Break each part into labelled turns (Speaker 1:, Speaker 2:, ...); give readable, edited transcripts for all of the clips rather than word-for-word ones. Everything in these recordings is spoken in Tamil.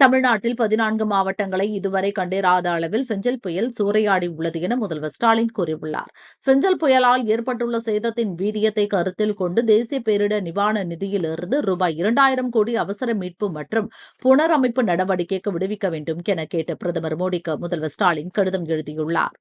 Speaker 1: தமிழ்நாட்டில் 14 மாவட்டங்களை இதுவரை கண்டிராத அளவில் பெஞ்சல் புயல் சூறையாடி உள்ளது என முதல்வர் ஸ்டாலின் கூறியுள்ளார். பெஞ்சல் புயலால் ஏற்பட்டுள்ள சேதத்தின் வீரியத்தை கருத்தில் கொண்டு தேசிய பேரிடர் நிவாரண நிதியிலிருந்து ரூபாய் 2,000 கோடி அவசர மீட்பு மற்றும் புனரமைப்பு நடவடிக்கைக்கு விடுவிக்க வேண்டும் என கேட்டு பிரதமர் மோடிக்கு முதல்வர் ஸ்டாலின் கடிதம் எழுதியுள்ளார்.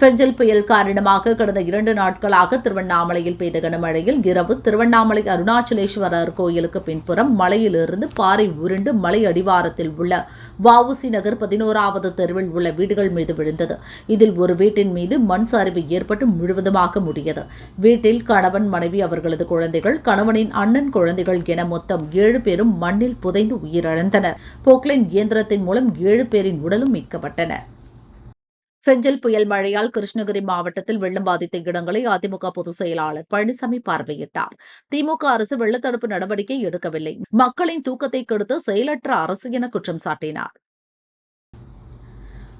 Speaker 1: பெஞ்சல் புயல் காரணமாக கடந்த 2 நாட்களாக திருவண்ணாமலையில் பெய்த கனமழையில் இரவு திருவண்ணாமலை அருணாச்சலேஸ்வரர் கோயிலுக்கு பின்புறம் மலையிலிருந்து பாறை உருண்டு மலை அடிவாரத்தில் உள்ள வ.உ.சி. நகர் 11வது தெருவில் உள்ள வீடுகள் மீது விழுந்தது. இதில் ஒரு வீட்டின் மீது மண் சரிவு ஏற்பட்டு முழுவதுமாக மூடியது. வீட்டில் கணவன், மனைவி, அவர்களது குழந்தைகள், கணவனின் அண்ணன் குழந்தைகள் என மொத்தம் 7 பேரும் மண்ணில் புதைந்து உயிரிழந்தனர். போக்லைன் இயந்திரத்தின் மூலம் 7 பேரின் உடலும் மீட்கப்பட்டன. பெஞ்சல் புயல் மழையால் கிருஷ்ணகிரி மாவட்டத்தில் வெள்ளம் பாதித்த இடங்களை அதிமுக பொதுச் செயலாளர் பழனிசாமி பார்வையிட்டார். திமுக அரசு வெள்ளத்தடுப்பு நடவடிக்கை எடுக்கவில்லை, மக்களின் தூக்கத்தை கெடுத்து செயலற்ற அரசு என குற்றம் சாட்டினார்.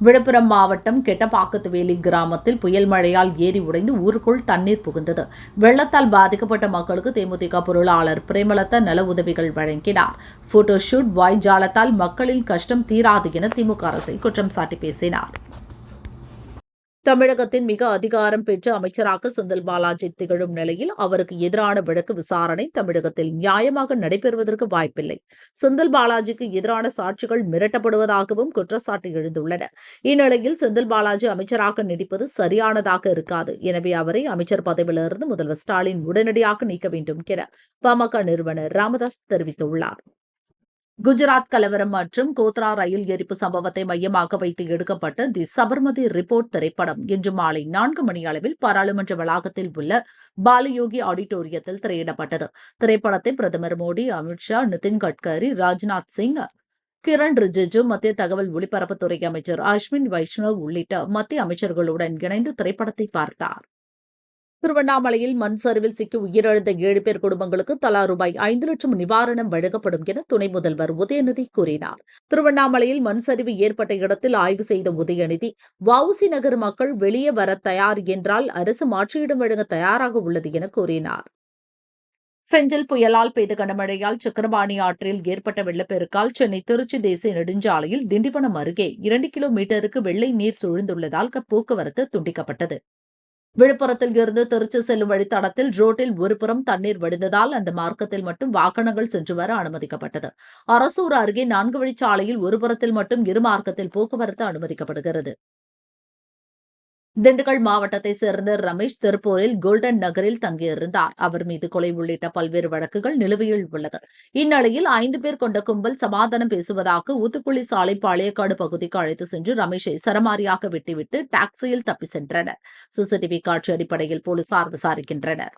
Speaker 1: விழுப்புரம் மாவட்டம் கெட்டப்பாக்கத்துவேலி கிராமத்தில் புயல் மழையால் ஏரி உடைந்து ஊருக்குள் தண்ணீர் புகுந்தது. வெள்ளத்தால் பாதிக்கப்பட்ட மக்களுக்கு தேமுதிக பொருளாளர் பிரேமலதா நல உதவிகள் வழங்கினார். போட்டோ ஷூட் வாய்ஜாலத்தால் மக்களின் கஷ்டம் தீராது என திமுக அரசை குற்றம் சாட்டி பேசினார். தமிழகத்தின் மிக அதிகாரம் பெற்ற அமைச்சராக செந்தில் பாலாஜி திகழும் நிலையில் அவருக்கு எதிரான வழக்கு விசாரணை தமிழகத்தில் நியாயமாக நடைபெறுவதற்கு வாய்ப்பில்லை. செந்தில் பாலாஜிக்கு எதிரான சாட்சிகள் மிரட்டப்படுவதாகவும் குற்றச்சாட்டு எழுந்துள்ளன. இந்நிலையில் செந்தில் பாலாஜி அமைச்சராக நீடிப்பது சரியானதாக இருக்காது. எனவே அவரை அமைச்சர் பதவியிலிருந்து முதல்வர் ஸ்டாலின் உடனடியாக நீக்க வேண்டும் என பாமக நிறுவனர் ராமதாஸ் தெரிவித்துள்ளார். குஜராத் கலவரம் மற்றும் கோத்ரா ரயில் எரிப்பு சம்பவத்தை மையமாக வைத்து எடுக்கப்பட்ட தி சபர்மதி ரிப்போர்ட் திரைப்படம் இன்று மாலை 4 மணி அளவில் பாராளுமன்ற வளாகத்தில் உள்ள பாலயோகி ஆடிட்டோரியத்தில் திரையிடப்பட்டது. திரைப்படத்தை பிரதமர் மோடி, அமித்ஷா, நிதின் கட்கரி, ராஜ்நாத் சிங், கிரண் ரிஜிஜு, மத்திய தகவல் ஒலிபரப்புத்துறை அமைச்சர் அஸ்வின் வைஷ்ணவ் உள்ளிட்ட மத்திய அமைச்சர்களுடன் இணைந்து திரைப்படத்தை பார்த்தார். திருவண்ணாமலையில் மண் சரிவில் சிக்கி உயிரிழந்த 7 பேர் குடும்பங்களுக்கு தலா ரூபாய் 5 லட்சம் நிவாரணம் வழங்கப்படும் என துணை முதல்வர் உதயநிதி கூறினார். திருவண்ணாமலையில் மண் சரிவு ஏற்பட்ட இடத்தில் ஆய்வு செய்த உதயநிதி, வ.உ.சி. நகர் மக்கள் வெளியே வர தயார் என்றால் அரசு மாற்றியிடம் வழங்க தயாராக உள்ளது என கூறினார். பெஞ்சல் புயலால் பெய்த கனமழையால் சக்கரபாணி ஆற்றில் ஏற்பட்ட வெள்ளப்பெருக்கால் சென்னை திருச்சி தேசிய நெடுஞ்சாலையில் திண்டிவனம் அருகே 2 கிலோமீட்டருக்கு வெள்ளை நீர் சூழ்ந்துள்ளதால் போக்குவரத்து துண்டிக்கப்பட்டது. விழுப்புரத்தில் இருந்து திருச்சி செல்லும் வழித்தடத்தில் ரோட்டில் ஒருபுறம் தண்ணீர் வடிந்ததால் அந்த மார்க்கத்தில் மட்டும் வாகனங்கள் சென்று வர அனுமதிக்கப்பட்டது. அரசூர் அருகே 4 வழிச்சாலையில் ஒருபுறத்தில் மட்டும் இருமார்க்கத்தில் போக்குவரத்து அனுமதிக்கப்படுகிறது. திண்டுக்கல் மாவட்டத்தை சேர்ந்த ரமேஷ் திருப்பூரில் கோல்டன் நகரில் தங்கியிருந்தார். அவர் மீது கொலை உள்ளிட்ட பல்வேறு வழக்குகள் நிலுவையில் உள்ளது. இந்நிலையில் 5 பேர் கொண்ட கும்பல் சமாதானம் பேசுவதாக ஊத்துக்குளி சாலை பாளையக்காடு பகுதிக்கு அழைத்து சென்று ரமேஷை சரமாரியாக வெட்டிவிட்டு டாக்ஸியில் தப்பி சென்றனர். சிசிடிவி காட்சி அடிப்படையில் போலீசார் விசாரிக்கின்றனர்.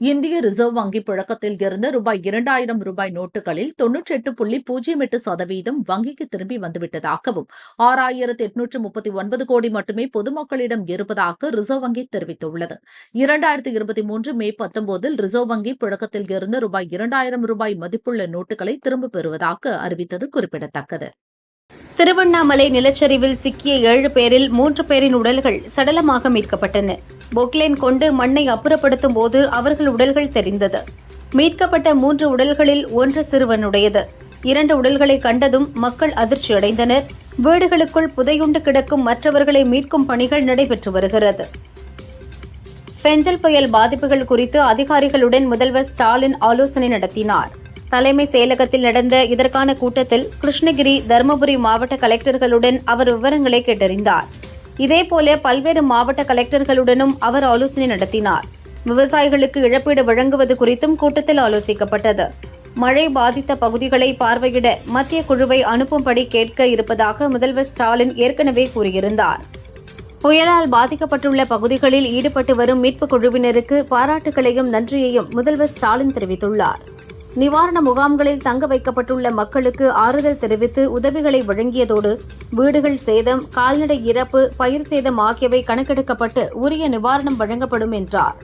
Speaker 1: இந்திய ரிசர்வ் வங்கி புழக்கத்தில் இருந்த ரூபாய் 2,000 நோட்டுகளில் 98.08% வங்கிக்கு திரும்பி வந்துவிட்டதாகவும் 6,839 கோடி மட்டுமே பொதுமக்களிடம் இருப்பதாக ரிசர்வ் வங்கி தெரிவித்துள்ளது. 2023 மே 19 ரிசர்வ் வங்கி புழக்கத்தில் இருந்த ரூபாய் 2,000 மதிப்புள்ள நோட்டுகளை திரும்பப் பெறுவதாக அறிவித்தது குறிப்பிடத்தக்கது.
Speaker 2: திருவண்ணாமலை நிலச்சரிவில் சிக்கிய 7 பேரில் 3 பேரின் உடல்கள் சடலமாக மீட்கப்பட்டன. பொக்லைன் கொண்டு மண்ணை அப்புறப்படுத்தும் போது அவர்கள் உடல்கள் தெரிந்தது. மீட்கப்பட்ட 3 உடல்களில் 1 சிறுவனுடையது. 2 உடல்களை கண்டதும் மக்கள் அதிர்ச்சியடைந்தனர். வீடுகளுக்குள் புதையுண்டு கிடக்கும் மற்றவர்களை மீட்கும் பணிகள் நடைபெற்று வருகிறது. பெஞ்சல் புயல் பாதிப்புகள் குறித்து அதிகாரிகளுடன் முதல்வர் ஸ்டாலின் ஆலோசனை நடத்தினார். தலைமை செயலகத்தில் நடந்த இதற்கான கூட்டத்தில் கிருஷ்ணகிரி, தருமபுரி மாவட்ட கலெக்டர்களுடன் அவர் விவரங்களை கேட்டறிந்தார். இதேபோல பல்வேறு மாவட்ட கலெக்டர்களுடனும் அவர் ஆலோசனை நடத்தினார். விவசாயிகளுக்கு இழப்பீடு வழங்குவது குறித்தும் கூட்டத்தில் ஆலோசிக்கப்பட்டது. மழை பாதித்த பகுதிகளை பார்வையிட மத்திய குழுவை அனுப்பும்படி கேட்க இருப்பதாக முதல்வர் ஸ்டாலின் ஏற்கனவே கூறியிருந்தார். புயலால் பாதிக்கப்பட்டுள்ள பகுதிகளில் ஈடுபட்டு வரும் மீட்புக் குழுவினருக்கு பாராட்டுகளையும் நன்றியையும் முதல்வர் ஸ்டாலின் தெரிவித்துள்ளார். நிவாரண முகாம்களில் தங்க வைக்கப்பட்டுள்ள மக்களுக்கு ஆறுதல் தெரிவித்து உதவிகளை வழங்கியதோடு வீடுகள் சேதம், கால்நடை இறப்பு, பயிர் சேதம் ஆகியவை கணக்கெடுக்கப்பட்டு உரிய நிவாரணம் வழங்கப்படும் என்றார்.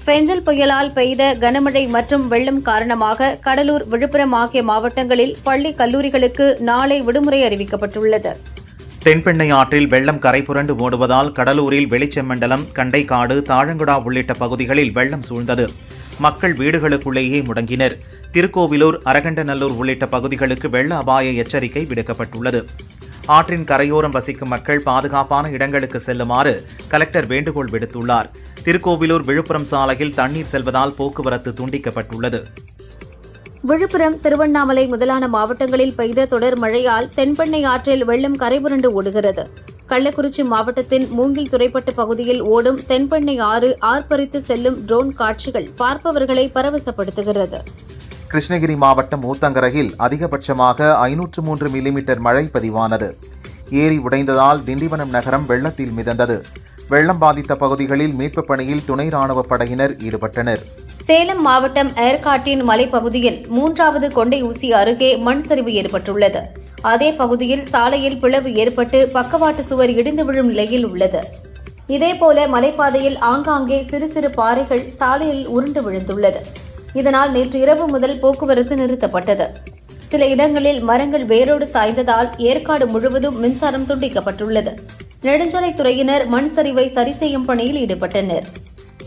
Speaker 2: பெஞ்சல் புயலால் பெய்த கனமழை மற்றும் வெள்ளம் காரணமாக கடலூர், விழுப்புரம் ஆகிய மாவட்டங்களில் பள்ளி, கல்லூரிகளுக்கு நாளை விடுமுறை அறிவிக்கப்பட்டுள்ளது.
Speaker 3: தென்பெண்ணை ஆற்றில் வெள்ளம் கரைபுரண்டு ஓடுவதால் கடலூரில் வெளிச்செம்மண்டலம், கண்டைக்காடு, தாழங்குடா உள்ளிட்ட பகுதிகளில் வெள்ளம் சூழ்ந்தது. மக்கள் வீடுகளுக்குள்ளேயே முடங்கினர். திருக்கோவிலூர், அரகண்டநல்லூர் உள்ளிட்ட பகுதிகளுக்கு வெள்ள அபாய எச்சரிக்கை விடுக்கப்பட்டுள்ளது. ஆற்றின் கரையோரம் வசிக்கும் மக்கள் பாதுகாப்பான இடங்களுக்கு செல்லுமாறு கலெக்டர் வேண்டுகோள் விடுத்துள்ளார். திருக்கோவிலூர் விழுப்புரம் சாலையில் தண்ணீர் செல்வதால் போக்குவரத்து துண்டிக்கப்பட்டுள்ளது.
Speaker 2: விழுப்புரம், திருவண்ணாமலை முதலான மாவட்டங்களில் பெய்த தொடர் மழையால் தென்பெண்ணை ஆற்றில் வெள்ளம் கரைபுரண்டு ஓடுகிறது. கள்ளக்குறிச்சி மாவட்டத்தின் மூங்கில் துறைப்பட்டு பகுதியில் ஓடும் தென்பெண்ணை ஆறு ஆர்ப்பரித்து செல்லும் ட்ரோன் காட்சிகள் பார்ப்பவர்களை பரவசப்படுத்துகிறது.
Speaker 3: கிருஷ்ணகிரி மாவட்டம் ஊத்தங்கரையில் அதிகபட்சமாக 503 மில்லிமீட்டர் மழை பதிவானது. ஏரி உடைந்ததால் திண்டிவனம் நகரம் வெள்ளத்தில் மிதந்தது. வெள்ளம் பாதித்த பகுதிகளில் மீட்புப் பணியில் துணை ராணுவப் படையினர் ஈடுபட்டனர்.
Speaker 2: சேலம் மாவட்டம் ஏர்காட்டின் மலைப்பகுதியில் 3வது கொண்டை ஊசி அருகே மண் சரிவு ஏற்பட்டுள்ளது. அதே பகுதியில் சாலையில் பிளவு ஏற்பட்டு பக்கவாட்டு சுவர் இடிந்து விழும் நிலையில் உள்ளது. இதேபோல மலைப்பாதையில் ஆங்காங்கே சிறு சிறு பாறைகள் சாலையில் உருண்டு விழுந்துள்ளது. இதனால் நேற்று இரவு முதல் போக்குவரத்து நிறுத்தப்பட்டது. சில இடங்களில் மரங்கள் வேரோடு சாய்ந்ததால் ஏற்காடு முழுவதும் மின்சாரம் துண்டிக்கப்பட்டுள்ளது. நெடுஞ்சாலைத்துறையினர் மண் சரிவை சரி செய்யும் பணியில் ஈடுபட்டனர்.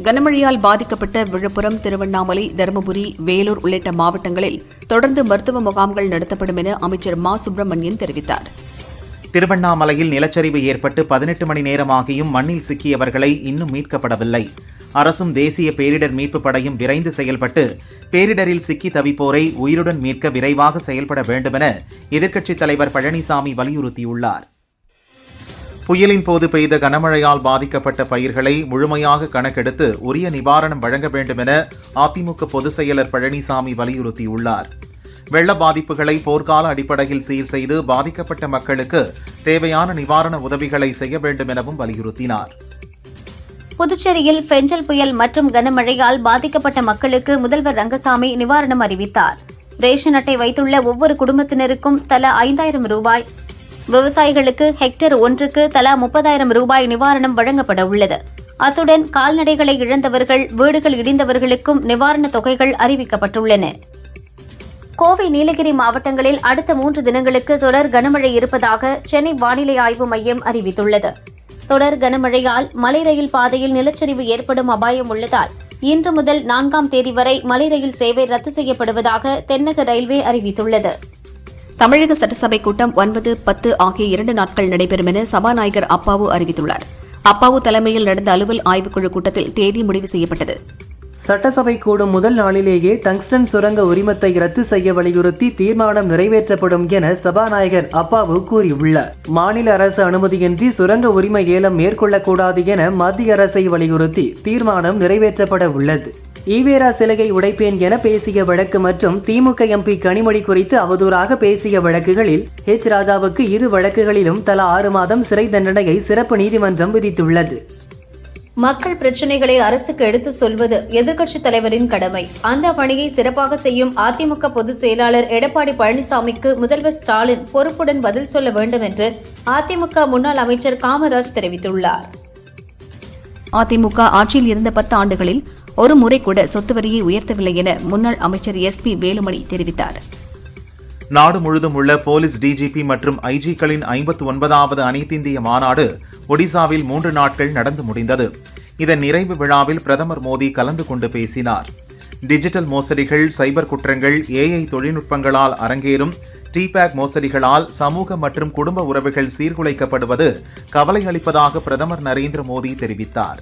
Speaker 4: கனமழையால் பாதிக்கப்பட்ட விழுப்புரம், திருவண்ணாமலை, தருமபுரி, வேலூர் உள்ளிட்ட மாவட்டங்களில் தொடர்ந்து மருத்துவ முகாம்கள் நடத்தப்படும் என அமைச்சர் மா. சுப்பிரமணியன் தெரிவித்தார்.
Speaker 3: திருவண்ணாமலையில் நிலச்சரிவு ஏற்பட்டு 18 மணி நேரமாகியும் மண்ணில் சிக்கியவர்களை இன்னும் மீட்கப்படவில்லை. அரசும் தேசிய பேரிடர் மீட்புப் படையும் விரைந்து செயல்பட்டு பேரிடரில் சிக்கி தவிப்போரை உயிருடன் மீட்க விரைவாக செயல்பட வேண்டுமென எதிர்க்கட்சித் தலைவர் பழனிசாமி வலியுறுத்தியுள்ளார். புயலின் போது பெய்த கனமழையால் பாதிக்கப்பட்ட பயிர்களை முழுமையாக கணக்கெடுத்து உரிய நிவாரணம் வழங்க வேண்டும் என அதிமுக பொதுச் செயலர் பழனிசாமி வலியுறுத்தியுள்ளார். வெள்ள பாதிப்புகளை போர்க்கால அடிப்படையில் சீர் செய்து பாதிக்கப்பட்ட மக்களுக்கு தேவையான நிவாரண உதவிகளை செய்ய வேண்டும் எனவும் வலியுறுத்தினார்.
Speaker 2: புதுச்சேரியில் பெஞ்சல் புயல் மற்றும் கனமழையால் பாதிக்கப்பட்ட மக்களுக்கு முதல்வர் ரங்கசாமி நிவாரணம் அறிவித்தார். ரேஷன் அட்டை வைத்துள்ள ஒவ்வொரு குடும்பத்தினருக்கும் தலா 5000 ரூபாய், விவசாயிகளுக்கு ஹெக்டேர் ஒன்றுக்கு தலா 30,000 ரூபாய் நிவாரணம் வழங்கப்பட உள்ளது. அத்துடன் கால்நடைகளை இழந்தவர்கள், வீடுகள் இடிந்தவர்களுக்கும் நிவாரணத் தொகைகள் அறிவிக்கப்பட்டுள்ளன. கோவை, நீலகிரி மாவட்டங்களில் அடுத்த 3 தினங்களுக்கு தொடர் கனமழை இருப்பதாக சென்னை வானிலை ஆய்வு மையம் அறிவித்துள்ளது. தொடர் கனமழையால் மலை ரயில் பாதையில் நிலச்சரிவு ஏற்படும் அபாயம் உள்ளதால் இன்று முதல் 4ஆம் தேதி வரை மலை ரயில் சேவை ரத்து செய்யப்படுவதாக தென்னக ரயில்வே அறிவித்துள்ளது.
Speaker 4: தமிழக சட்டசபை கூட்டம் 9, 10 ஆகிய 2 நாட்கள் நடைபெறும் என சபாநாயகர் அப்பாவு அறிவித்துள்ளார். அப்பாவு தலைமையில் நடந்த அலுவல் ஆய்வுக்குழு கூட்டத்தில் தேதி முடிவு செய்யப்பட்டது.
Speaker 5: சட்டசபை கூடும் முதல் நாளிலேயே டங்ஸ்டன் சுரங்க உரிமத்தை ரத்து செய்ய வலியுறுத்தி தீர்மானம் நிறைவேற்றப்படும் என சபாநாயகர் அப்பாவு கூறியுள்ளார். மாநில அரசு அனுமதியின்றி சுரங்க உரிமை ஏலம் மேற்கொள்ளக்கூடாது என மத்திய அரசை வலியுறுத்தி தீர்மானம் நிறைவேற்றப்பட உள்ளது. ஈவேரா சிலையை உடைப்பேன் என பேசிய வழக்கு மற்றும் திமுக எம்பி கனிமொழி குறித்து அவதூறாக பேசிய வழக்குகளில் H. ராஜாவுக்கு 2 வழக்குகளிலும் தலா 6 மாதம் சிறை தண்டனையை சிறப்பு நீதிமன்றம் விதித்துள்ளது.
Speaker 2: மக்கள் பிரச்சினைகளை அரசுக்கு எடுத்துச் சொல்வது எதிர்க்கட்சித் தலைவரின் கடமை. அந்த பணியை சிறப்பாக செய்யும் அதிமுக பொதுச் செயலாளர் எடப்பாடி பழனிசாமிக்கு முதல்வர் ஸ்டாலின் பொறுப்புடன் பதில் சொல்ல வேண்டும் என்று அதிமுக முன்னாள் அமைச்சர் காமராஜ் தெரிவித்துள்ளார்.
Speaker 4: அதிமுக ஆட்சியில் இருந்த 10 ஆண்டுகளில் ஒரு முறை கூட சொத்து வரியை உயர்த்தவில்லை என முன்னாள் அமைச்சர் SP வேலுமணி தெரிவித்தார்.
Speaker 3: நாடு முழுதும் உள்ள போலீஸ் டிஜிபி மற்றும் ஐஜிக்களின் 59வது அனைத்திந்திய மாநாடு ஒடிசாவில் 3 நாட்கள் நடந்து முடிந்தது. இதன் நிறைவு விழாவில் பிரதமர் மோடி கலந்து கொண்டு பேசினார். டிஜிட்டல் மோசடிகள், சைபர் குற்றங்கள், AI தொழில்நுட்பங்களால் அரங்கேறும் டிபேக் மோசடிகளால் சமூக மற்றும் குடும்ப உறவுகள் சீர்குலைக்கப்படுவது கவலை அளிப்பதாக பிரதமர் நரேந்திர மோடி தெரிவித்தார்.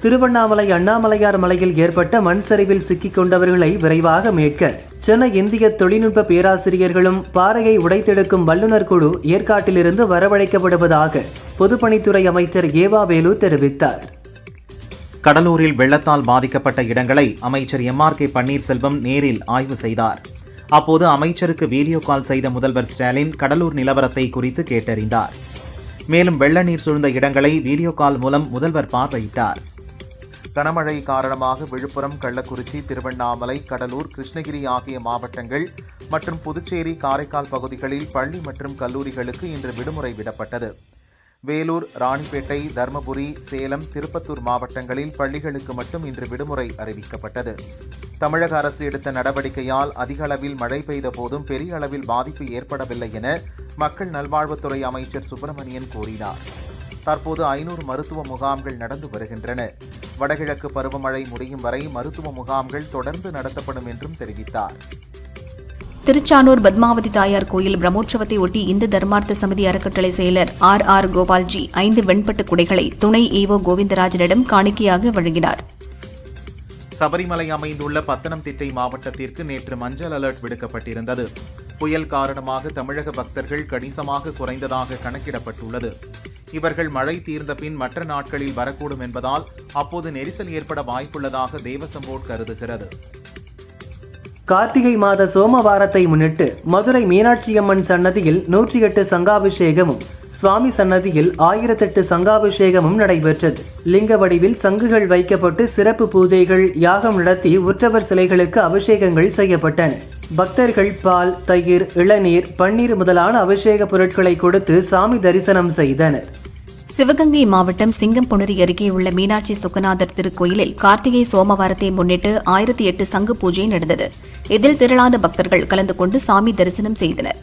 Speaker 5: திருவண்ணாமலை அண்ணாமலையார் மலையில் ஏற்பட்ட மண் சரிவில் சிக்கிக் கொண்டவர்களை விரைவாக மீட்க சென்னை இந்திய தொழில்நுட்ப பேராசிரியர்களும் பாறையை உடைத்தெடுக்கும் வல்லுநர் குழு ஏற்காட்டிலிருந்து வரவழைக்கப்படுவதாக பொதுப்பணித்துறை அமைச்சர் ஏவா வேலு தெரிவித்தார்.
Speaker 3: கடலூரில் வெள்ளத்தால் பாதிக்கப்பட்ட இடங்களை அமைச்சர் MRK பன்னீர்செல்வம் நேரில் ஆய்வு செய்தார். அப்போது அமைச்சருக்கு வீடியோ கால் செய்த முதல்வர் ஸ்டாலின் கடலூர் நிலவரத்தை குறித்து கேட்டறிந்தார். மேலும் வெள்ள நீர் சூழ்ந்த இடங்களை வீடியோ கால் மூலம் முதல்வர் பார்வையிட்டார். கனமழை காரணமாக விழுப்புரம், கள்ளக்குறிச்சி, திருவண்ணாமலை, கடலூர், கிருஷ்ணகிரி ஆகிய மாவட்டங்கள் மற்றும் புதுச்சேரி, காரைக்கால் பகுதிகளில் பள்ளி மற்றும் கல்லூரிகளுக்கு இன்று விடுமுறை விடப்பட்டது. வேலூர், ராணிப்பேட்டை, தருமபுரி, சேலம், திருப்பத்தூர் மாவட்டங்களில் பள்ளிகளுக்கு மட்டும் இன்று விடுமுறை அறிவிக்கப்பட்டது. தமிழக அரசு எடுத்த நடவடிக்கையால் அதிக அளவில் மழை பெய்த போதும் பெரிய அளவில் பாதிப்பு ஏற்படவில்லை என மக்கள் நல்வாழ்வுத்துறை அமைச்சர் சுப்பிரமணியன் கூறினார். தற்போது 500 மருத்துவ முகாம்கள் நடந்து வருகின்றன. வடகிழக்கு பருவமழை முடியும் வரை மருத்துவ முகாம்கள் தொடர்ந்து நடத்தப்படும் என்றும் தெரிவித்தார்.
Speaker 4: திருச்சானூர் பத்மாவதி தாயார் கோயில் பிரம்மோற்சவத்தை ஒட்டி இந்து தர்மார்த்த சமிதி அறக்கட்டளை செயலர் R. கோபால்ஜி 5 வெண்பட்டு குடைகளை துணை EO கோவிந்தராஜனிடம் காணிக்கையாக வழங்கினார்.
Speaker 3: சபரிமலை அமைந்துள்ள பத்தனம்திட்டை மாவட்டத்திற்கு நேற்று மஞ்சள் அலர்ட் விடுக்கப்பட்டிருந்தது. புயல் காரணமாக தமிழக பக்தர்கள் கணிசமாக குறைந்ததாக கணக்கிடப்பட்டுள்ளது. இவர்கள் மழை தீர்ந்த பின் மற்ற நாட்களில் வரக்கூடும் என்பதால் அப்போது நெரிசல் ஏற்பட வாய்ப்புள்ளதாக தேவசம் போர்டு கருதுகிறது.
Speaker 5: கார்த்திகை மாத சோமவாரத்தை முன்னிட்டு மதுரை மீனாட்சியம்மன் சன்னதியில் 108 சங்காபிஷேகமும் சுவாமி சன்னதியில் 1008 சங்காபிஷேகமும் நடைபெற்றது. லிங்க வடிவில் சங்குகள் வைக்கப்பட்டு சிறப்பு பூஜைகள் யாகம் நடத்தி உற்சவர் சிலைகளுக்கு அபிஷேகங்கள் செய்யப்பட்டன. பக்தர்கள் பால், தயிர், இளநீர், பன்னீர் முதலான அபிஷேக பொருட்களை கொடுத்து சாமி தரிசனம் செய்தனர்.
Speaker 4: சிவகங்கை மாவட்டம் சிங்கம்புணரி அருகே உள்ள மீனாட்சி சுக்கநாதர் திருக்கோயிலில் கார்த்திகை சோமவாரத்தை முன்னிட்டு 1008 சங்கு பூஜை நடந்தது. இதில் திரளான பக்தர்கள் கலந்து கொண்டு சாமி தரிசனம் செய்தனர்.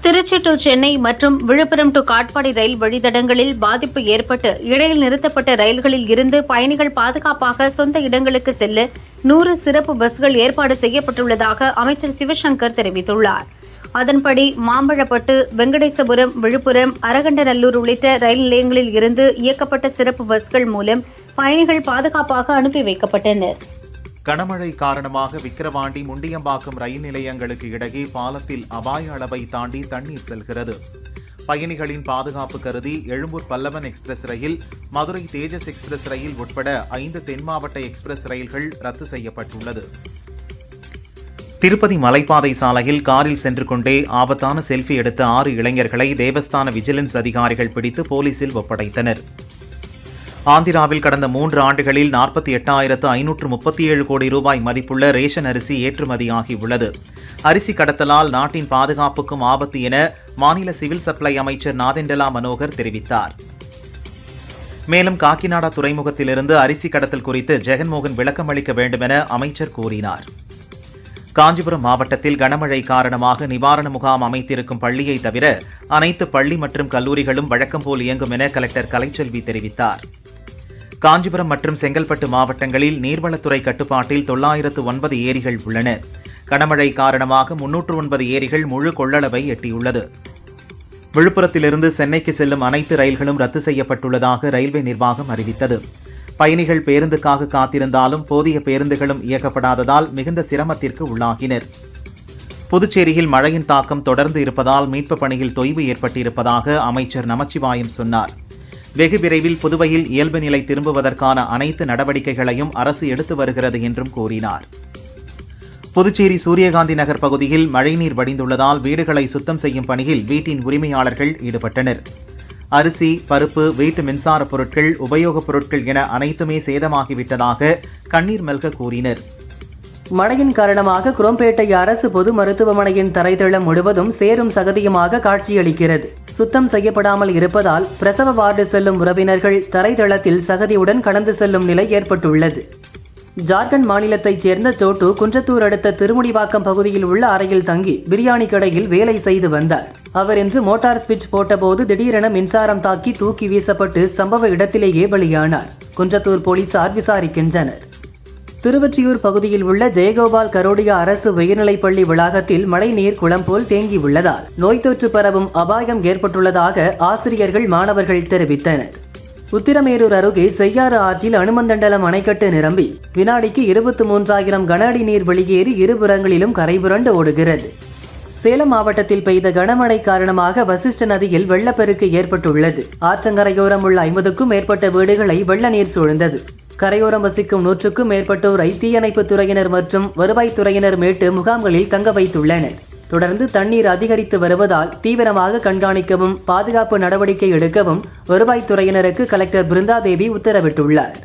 Speaker 2: திருச்சி டு சென்னை மற்றும் விழுப்புரம் டு காட்பாடி ரயில் வழித்தடங்களில் பாதிப்பு ஏற்பட்டு இடையில் நிறுத்தப்பட்ட ரயில்களில் இருந்து பயணிகள் பாதுகாப்பாக சொந்த இடங்களுக்கு செல்ல 100 சிறப்பு பஸ்கள் ஏற்பாடு செய்யப்பட்டுள்ளதாக அமைச்சர் சிவசங்கர் தெரிவித்துள்ளார். அதன்படி மாம்பழப்பட்டு, வெங்கடேசபுரம், விழுப்புரம், அரகண்டநல்லூர் உள்ளிட்ட ரயில் நிலையங்களில் இருந்து இயக்கப்பட்ட சிறப்பு பஸ்கள் மூலம் பயணிகள் பாதுகாப்பாக அனுப்பி வைக்கப்பட்டனர்.
Speaker 3: கனமழை காரணமாக விக்கிரவாண்டி, முண்டியம்பாக்கம் ரயில் நிலையங்களுக்கு இடையே பாலத்தில் அபாய அளவை தாண்டி தண்ணீர் செல்கிறது. பயணிகளின் பாதுகாப்பு கருதி எழும்பூர் பல்லவன் எக்ஸ்பிரஸ் ரயில், மதுரை தேஜஸ் எக்ஸ்பிரஸ் ரயில் உட்பட 5 தென் மாவட்ட எக்ஸ்பிரஸ் ரயில்கள் ரத்து செய்யப்பட்டுள்ளது. திருப்பதி மலைப்பாதை சாலையில் காரில் சென்று கொண்டே ஆபத்தான செல்ஃபி எடுத்த 6 இளைஞர்களை தேவஸ்தான விஜிலன்ஸ் அதிகாரிகள் பிடித்து போலீசில் ஒப்படைத்தனர். ஆந்திராவில் கடந்த 3 ஆண்டுகளில் 48,537 கோடி ரூபாய் மதிப்புள்ள ரேஷன் அரிசி ஏற்றுமதியாகியுள்ளது. அரிசி கடத்தலால் நாட்டின் பாதுகாப்புக்கும் ஆபத்து என மாநில சிவில் சப்ளை அமைச்சர் நாதெண்டலா மனோகர் தெரிவித்தார். மேலும் காக்கிநாடா துறைமுகத்திலிருந்து அரிசி கடத்தல் குறித்து ஜெகன்மோகன் விளக்கம் அளிக்க வேண்டுமென அமைச்சர் கூறினார். காஞ்சிபுரம் மாவட்டத்தில் கனமழை காரணமாக நிவாரண முகாம் அமைத்திருக்கும் பள்ளியை தவிர அனைத்து பள்ளி மற்றும் கல்லூரிகளும் வழக்கம் போல் இயங்கும் என கலெக்டர் கலைச்செல்வி தெரிவித்தார். காஞ்சிபுரம் மற்றும் செங்கல்பட்டு மாவட்டங்களில் நீர்வளத்துறை கட்டுப்பாட்டில் 909 ஏரிகள் உள்ளன. கனமழை காரணமாக 309 ஏரிகள் முழு கொள்ளளவை எட்டியுள்ளது. விழுப்புரத்திலிருந்து சென்னைக்கு செல்லும் அனைத்து ரயில்களும் ரத்து செய்யப்பட்டுள்ளதாக ரயில்வே நிர்வாகம் அறிவித்தது. பயணிகள் பேருந்துக்காக காத்திருந்தாலும் போதிய பேருந்துகளும் இயக்கப்படாததால் மிகுந்த சிரமத்திற்கு உள்ளாகினர். புதுச்சேரியில் மழையின் தாக்கம் தொடர்ந்து இருப்பதால் மீட்புப் பணியில் தொய்வு ஏற்பட்டிருப்பதாக அமைச்சர் நமச்சிவாயம் சொன்னார். வெகு விரைவில் புதுவையில் இயல்பு நிலை திரும்புவதற்கான அனைத்து நடவடிக்கைகளையும் அரசு எடுத்து வருகிறது என்றும் கூறினார். புதுச்சேரி சூரியகாந்தி நகர் பகுதியில் மழைநீர் வடிந்துள்ளதால் வீடுகளை சுத்தம் செய்யும் பணியில் வீட்டின் உரிமையாளர்கள் ஈடுபட்டனர். அரிசி, பருப்பு, வீட்டு மின்சார பொருட்கள், உபயோகப் பொருட்கள் என அனைத்துமே சேதமாகிவிட்டதாக கண்ணீர் மல்க கூறினர்.
Speaker 5: மழையின் காரணமாக குரோம்பேட்டை அரசு பொது மருத்துவமனையின் தரைதளம் முழுவதும் சேரும் சகதியுமாக காட்சியளிக்கிறது. சுத்தம் செய்யப்படாமல் இருப்பதால் பிரசவ வார்டு செல்லும் உறவினர்கள் தரைதளத்தில் சகதியுடன் கடந்து செல்லும் நிலை ஏற்பட்டுள்ளது. ஜார்க்கண்ட் மாநிலத்தைச் சேர்ந்த சோட்டு குன்றத்தூர் அடுத்த திருமுடிவாக்கம் பகுதியில் உள்ள அறையில் தங்கி பிரியாணி கடையில் வேலை செய்து வந்தார். அவர் இன்று மோட்டார் ஸ்விட்ச் போட்டபோது திடீரென மின்சாரம் தாக்கி தூக்கி வீசப்பட்டு சம்பவ இடத்திலேயே பலியானார். குன்றத்தூர் போலீசார் விசாரிக்கின்றனர். திருவொற்றியூர் பகுதியில் உள்ள ஜெயகோபால் கரோடியா அரசு உயர்நிலைப்பள்ளி வளாகத்தில் மழைநீர் குளம் போல் தேங்கியுள்ளதால் நோய் தொற்று பரவும் அபாயம் ஏற்பட்டுள்ளதாக ஆசிரியர்கள், மாணவர்கள் தெரிவித்தனர். உத்திரமேரூர் அருகே செய்யாறு ஆற்றில் அனுமந்தண்டலம் அணைக்கட்டு நிரம்பி வினாடிக்கு 23,000 கன அடி நீர் வெளியேறி இருபுறங்களிலும் கரைபுரண்டு ஓடுகிறது. சேலம் மாவட்டத்தில் பெய்த கனமழை காரணமாக வசிஷ்ட நதியில் வெள்ளப்பெருக்கு ஏற்பட்டுள்ளது. ஆற்றங்கரையோரம் உள்ள 50க்கும் மேற்பட்ட வீடுகளை வெள்ள நீர் சூழ்ந்தது. கரையோரம் வசிக்கும் 100க்கும் மேற்பட்டோரை தீயணைப்புத் துறையினர் மற்றும் வருவாய்த்துறையினர் மீட்டு முகாம்களில் தங்க வைத்துள்ளனர். தொடர்ந்து தண்ணீர் அதிகரித்து வருவதால் தீவிரமாக கண்காணிக்கவும் பாதுகாப்பு நடவடிக்கை எடுக்கவும் வருவாய்த்துறையினருக்கு கலெக்டர் பிருந்தாதேவி உத்தரவிட்டுள்ளார்.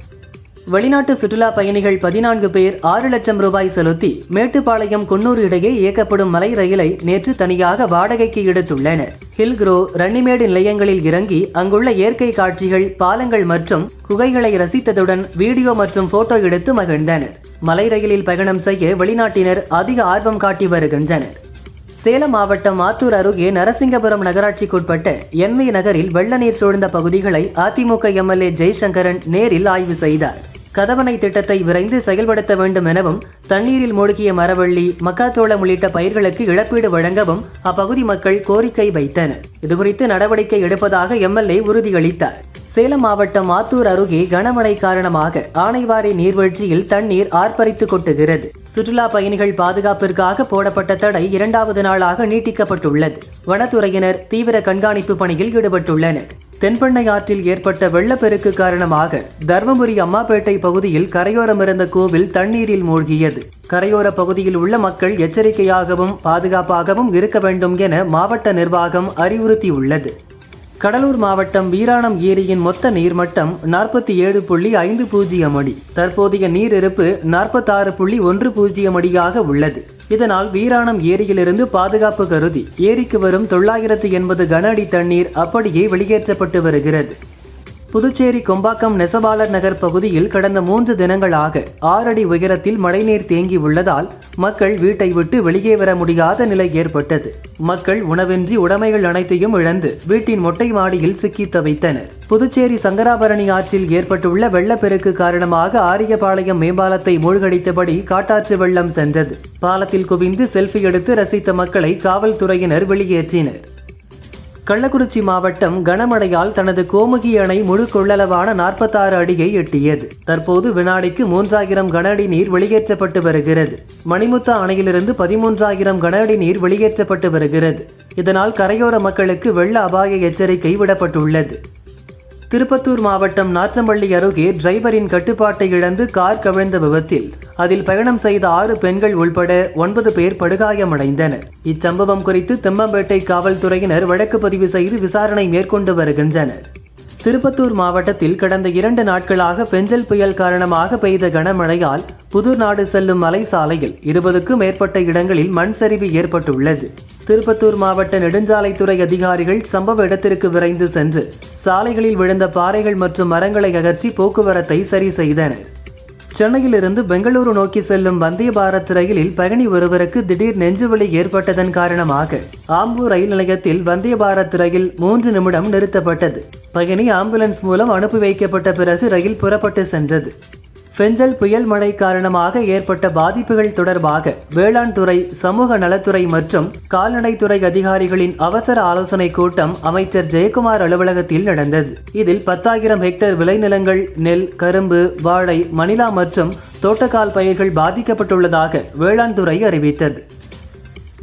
Speaker 5: வெளிநாட்டு சுற்றுலா பயணிகள் 14 பேர் 6 லட்சம் ரூபாய் செலுத்தி மேட்டுப்பாளையம் குன்னூர் இடையே இயக்கப்படும் மலை ரயிலை நேற்று தனியாக வாடகைக்கு எடுத்துள்ளனர். ஹில்க்ரோ, ரன்னிமேடு நிலையங்களில் இறங்கி அங்குள்ள இயற்கை காட்சிகள், பாலங்கள் மற்றும் குகைகளை ரசித்ததுடன் வீடியோ மற்றும் போட்டோ எடுத்து மகிழ்ந்தனர். மலை ரயிலில் பயணம் செய்ய வெளிநாட்டினர் அதிக ஆர்வம் காட்டி வருகின்றனர். சேலம் மாவட்டம் ஆத்தூர் அருகே நரசிங்கபுரம் நகராட்சிக்குட்பட்ட என்வி நகரில் வெள்ள நீர் சூழ்ந்த பகுதிகளை அதிமுக எம்எல்ஏ ஜெய்சங்கரன் நேரில் ஆய்வு செய்தார். கதவணை திட்டத்தை விரைந்து செயல்படுத்த வேண்டும் எனவும், தண்ணீரில் மூழ்கிய மரவள்ளி, மக்காச்சோளம் உள்ளிட்ட பயிர்களுக்கு இழப்பீடு வழங்கவும் அப்பகுதி மக்கள் கோரிக்கை வைத்தனர். இதுகுறித்து நடவடிக்கை எடுப்பதாக எம்எல்ஏ உறுதியளித்தார். சேலம் மாவட்டம் ஆத்தூர் அருகே கனமழை காரணமாக ஆனைவாரி நீர்வீழ்ச்சியில் தண்ணீர் ஆர்ப்பரித்து கொட்டுகிறது. சுற்றுலா பயணிகள் பாதுகாப்பிற்காக போடப்பட்ட தடை 2வது நாளாக நீட்டிக்கப்பட்டுள்ளது. வனத்துறையினர் தீவிர கண்காணிப்பு பணியில் ஈடுபட்டுள்ளனர். தென்பெண்ணை ஆற்றில் ஏற்பட்ட வெள்ளப்பெருக்கு காரணமாக தர்மபுரி அம்மாப்பேட்டை பகுதியில் கரையோரம் இருந்த கோவில் தண்ணீரில் மூழ்கியது. கரையோர பகுதியில் உள்ள மக்கள் எச்சரிக்கையாகவும் பாதுகாப்பாகவும் இருக்க வேண்டும் என மாவட்ட நிர்வாகம் அறிவுறுத்தியுள்ளது. கடலூர் மாவட்டம் வீராணம் ஏரியின் மொத்த நீர்மட்டம் 47.50 அடி. தற்போதைய நீர் இருப்பு 46.10 அடியாக உள்ளது. இதனால் வீராணம் ஏரியிலிருந்து பாதுகாப்பு கருதி ஏரிக்கு வரும் 980 கன அடி தண்ணீர் அப்படியே வெளியேற்றப்பட்டு வருகிறது. புதுச்சேரி கொம்பாக்கம் நெசவாளர் நகர் பகுதியில் கடந்த 3 தினங்களாக 6 அடி உயரத்தில் மழைநீர் தேங்கி உள்ளதால் மக்கள் வீட்டை விட்டு வெளியே வர முடியாத நிலை ஏற்பட்டது. மக்கள் உணவின்றி உடைமைகள் அனைத்தையும் இழந்து வீட்டின் மொட்டை மாடியில் சிக்கி தவித்தனர். புதுச்சேரி சங்கராபரணி ஆற்றில் ஏற்பட்டுள்ள வெள்ளப்பெருக்கு காரணமாக ஆரியபாளையம் மேம்பாலத்தை மூழ்கடித்தபடி காட்டாற்று வெள்ளம் சென்றது. பாலத்தில் குவிந்து செல்ஃபி எடுத்து ரசித்த மக்களை காவல்துறையினர் வெளியேற்றினர். கள்ளக்குறிச்சி மாவட்டம் கனமழையால் தனது கோமுகி அணை முழு கொள்ளளவான 46 அடியை எட்டியது. தற்போது வினாடிக்கு 3000 கன அடி நீர் வெளியேற்றப்பட்டு வருகிறது. மணிமுத்தா அணையிலிருந்து 13000 கன அடி நீர் வெளியேற்றப்பட்டு வருகிறது. இதனால் கரையோர மக்களுக்கு வெள்ள அபாய எச்சரிக்கை விடப்பட்டுள்ளது. திருப்பத்தூர் மாவட்டம் நாற்றம்பள்ளி அருகே டிரைவரின் கட்டுப்பாட்டை இழந்து கார் கவிழ்ந்த விபத்தில் அதில் பயணம் செய்த 6 பெண்கள் உள்பட 9 பேர் படுகாயமடைந்தனர். இச்சம்பவம் குறித்து தெம்மம்பேட்டை காவல்துறையினர் வழக்கு பதிவு செய்து விசாரணை மேற்கொண்டு வருகின்றனர். திருப்பத்தூர் மாவட்டத்தில் கடந்த 2 நாட்களாக பெஞ்சல் புயல் காரணமாக பெய்த கனமழையால் புதுநாடு செல்லும் மலை சாலையில் 20க்கும் மேற்பட்ட இடங்களில் மண் சரிவு ஏற்பட்டுள்ளது. திருப்பத்தூர் மாவட்ட நெடுஞ்சாலைத்துறை அதிகாரிகள் சம்பவ இடத்திற்கு விரைந்து சென்று சாலைகளில் விழுந்த பாறைகள் மற்றும் மரங்களை அகற்றி போக்குவரத்தை சரி செய்தனர். சென்னையிலிருந்து பெங்களூரு நோக்கி செல்லும் வந்தே பாரத் ரயிலில் பயணி ஒருவருக்கு திடீர் நெஞ்சுவலி ஏற்பட்டதன் காரணமாக ஆம்பூர் ரயில் நிலையத்தில் வந்தே பாரத் ரயில் 3 நிமிடம் நிறுத்தப்பட்டது. பயணி ஆம்புலன்ஸ் மூலம் அனுப்பி வைக்கப்பட்ட பிறகு ரயில் புறப்பட்டு சென்றது. பெஞ்சல் புயல் மழை காரணமாக ஏற்பட்ட பாதிப்புகள் தொடர்பாக வேளாண் துறை, சமூக நலத்துறை மற்றும் கால்நடைத்துறை அதிகாரிகளின் அவசர ஆலோசனை கூட்டம் அமைச்சர் ஜெயக்குமார் அலுவலகத்தில் நடந்தது. இதில் 10,000 ஹெக்டேர் விளைநிலங்கள், நெல், கரும்பு, வாழை, மணிலா மற்றும் தோட்டக்கால் பயிர்கள் பாதிக்கப்பட்டுள்ளதாக வேளாண் துறை அறிவித்தது.